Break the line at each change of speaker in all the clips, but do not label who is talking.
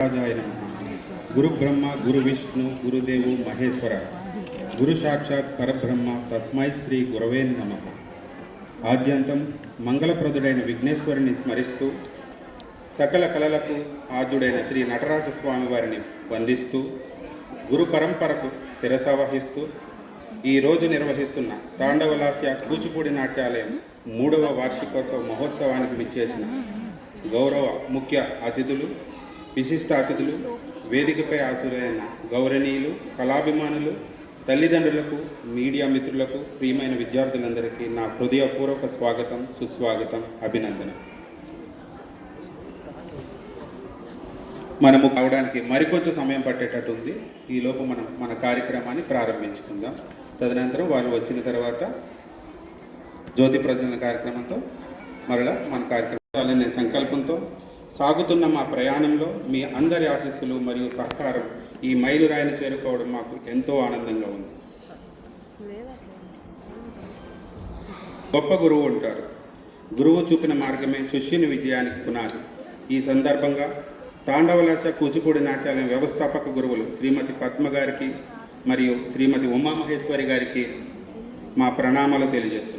రాజాయ నమః. గురు బ్రహ్మ గురు విష్ణు గురుదేవు మహేశ్వర గురు సాక్షాత్ పరబ్రహ్మ తస్మై శ్రీ గురవే నమః. ఆద్యంతం మంగళప్రదుడైన విఘ్నేశ్వరుని స్మరిస్తూ సకల కళలకు ఆద్యుడైన శ్రీ నటరాజస్వామి వారిని వందిస్తూ గురు పరంపరకు శిరసావహిస్తూ ఈరోజు నిర్వహిస్తున్న తాండవలాస్య కూచిపూడి నాట్యాలయం 3వ వార్షికోత్సవ మహోత్సవానికి విచ్చేసిన గౌరవ ముఖ్య అతిథులు, విశిష్ట అతిథులు, వేదికపై ఆశీర్వైన గౌరవనీయులు, కళాభిమానులు, తల్లిదండ్రులకు, మీడియా మిత్రులకు, ప్రియమైన విద్యార్థులందరికీ నా హృదయపూర్వక స్వాగతం, సుస్వాగతం, అభినందన. మనము కావడానికి మరికొంచెం సమయం పట్టేటట్టు ఉంది. ఈలోపు మనం మన కార్యక్రమాన్ని ప్రారంభించుకుందాం. తదనంతరం వాళ్ళు వచ్చిన తర్వాత జ్యోతి ప్రజ్వలన కార్యక్రమంతో మరలా మన కార్యక్రమాలనే సంకల్పంతో సాగుతున్న మా ప్రయాణంలో మీ అందరి ఆశీస్సులు మరియు సహకారం ఈ మైలురాయిని చేరుకోవడం మాకు ఎంతో ఆనందంగా ఉంది. గొప్ప గురువు ఉంటారు. గురువు చూపిన మార్గమే శిష్యుని విజయానికి పునాది. ఈ సందర్భంగా తాండవలాస్య కూచిపూడి నాట్యాలయం వ్యవస్థాపక గురువులు శ్రీమతి పద్మ గారికి మరియు శ్రీమతి ఉమామహేశ్వరి గారికి మా ప్రణామాలు తెలియజేస్తున్నాం.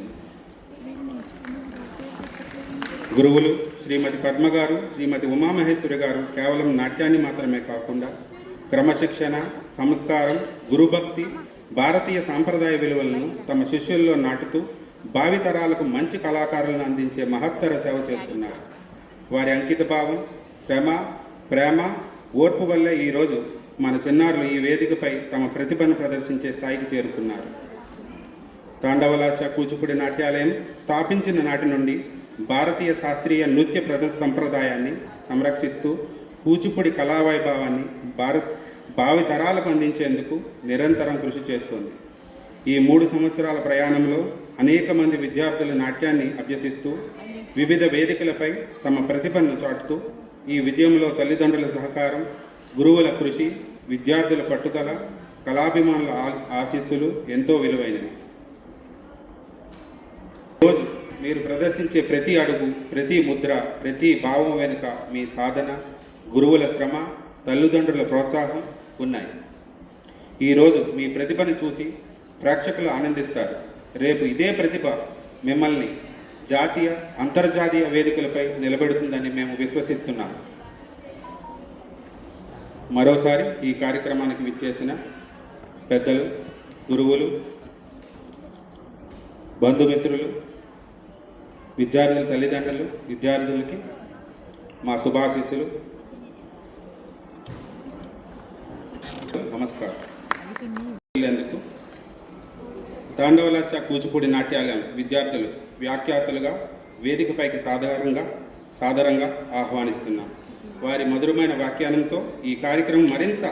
గురువులు శ్రీమతి పద్మ గారు, శ్రీమతి ఉమామహేశ్వరి గారు కేవలం నాట్యాన్ని మాత్రమే కాకుండా క్రమశిక్షణ, సంస్కారం, గురుభక్తి, భారతీయ సాంప్రదాయ విలువలను తమ శిష్యుల్లో నాటుతూ భావితరాలకు మంచి కళాకారులను అందించే మహత్తర సేవ చేస్తున్నారు. వారి అంకితభావం, శ్రమ, ప్రేమ, ఓర్పు వల్లే ఈరోజు మన చిన్నారులు ఈ వేదికపై తమ ప్రతిభను ప్రదర్శించే స్థాయికి చేరుకున్నారు. తాండవలాస్య కూచిపూడి నాట్యాలయం స్థాపించిన నాటి నుండి భారతీయ శాస్త్రీయ నృత్య సంప్రదాయాన్ని సంరక్షిస్తూ కూచిపూడి కళావైభవాన్ని భావి తరాలకు అందించేందుకు నిరంతరం కృషి చేస్తోంది. ఈ 3 సంవత్సరాల ప్రయాణంలో అనేక మంది విద్యార్థులు నాట్యాన్ని అభ్యసిస్తూ వివిధ వేదికలపై తమ ప్రతిభను చాటుతూ ఈ విజయంలో తల్లిదండ్రుల సహకారం, గురువుల కృషి, విద్యార్థుల పట్టుదల, కళాభిమానుల ఆశీస్సులు ఎంతో విలువైనవి. ఈరోజు మీరు ప్రదర్శించే ప్రతి అడుగు, ప్రతి ముద్ర, ప్రతి భావం వెనుక మీ సాధన, గురువుల శ్రమ, తల్లిదండ్రుల ప్రోత్సాహం ఉన్నాయి. ఈరోజు మీ ప్రతిభను చూసి ప్రేక్షకులు ఆనందిస్తారు. రేపు ఇదే ప్రతిభ మిమ్మల్ని జాతీయ, అంతర్జాతీయ వేదికలపై నిలబెడుతుందని మేము విశ్వసిస్తున్నాం. మరోసారి ఈ కార్యక్రమానికి విచ్చేసిన పెద్దలు, గురువులు, బంధుమిత్రులు, విద్యార్థుల తల్లిదండ్రులు, విద్యార్థులకి మా శుభాశీస్సులు, నమస్కారం. తాండవలాస్య కూచిపూడి నాట్యాలయం విద్యార్థులు వ్యాఖ్యాతలుగా వేదికపైకి సాదరంగా ఆహ్వానిస్తున్నాం. వారి మధురమైన వ్యాఖ్యానంతో ఈ కార్యక్రమం మరింత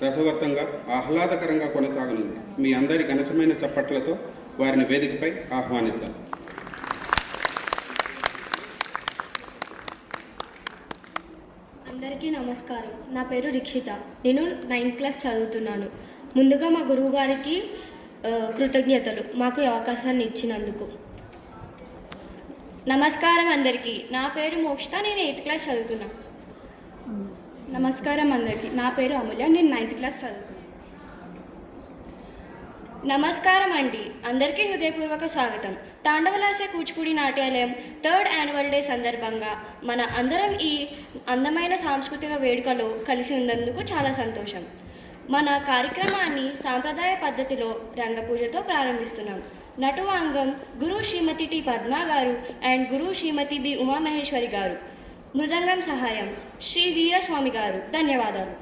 రసవర్తంగా, ఆహ్లాదకరంగా కొనసాగనుంది. మీ అందరి ఘనమైన చప్పట్లతో వారిని వేదికపై ఆహ్వానిద్దాం.
అందరికీ నమస్కారం. నా పేరు రిక్షిత. నేను 9th క్లాస్ చదువుతున్నాను. ముందుగా మా గురువు గారికి కృతజ్ఞతలు, మాకు ఈ అవకాశాన్ని ఇచ్చినందుకు.
నమస్కారం అందరికీ. నా పేరు మోక్షిత. నేను 8th క్లాస్ చదువుతున్నా.
నమస్కారం అందరికీ. నా పేరు అమూల్య. నేను 9th క్లాస్ చదువుతున్నా.
నమస్కారం అండి. అందరికీ హృదయపూర్వక స్వాగతం. తాండవలాస్య కూచిపూడి నాట్యాలయం 3rd యాన్యువల్ డే సందర్భంగా మన అందరం ఈ అందమైన సాంస్కృతిక వేడుకలో కలిసి ఉన్నందుకు చాలా సంతోషం. మన కార్యక్రమాన్ని సాంప్రదాయ పద్ధతిలో రంగపూజతో ప్రారంభిస్తున్నాం. నటువాంగం గురు శ్రీమతి T Padma garu and guru Shrimati B Umamaheswari garu. Mridangam సహాయం శ్రీ వీరస్వామి గారు. ధన్యవాదాలు.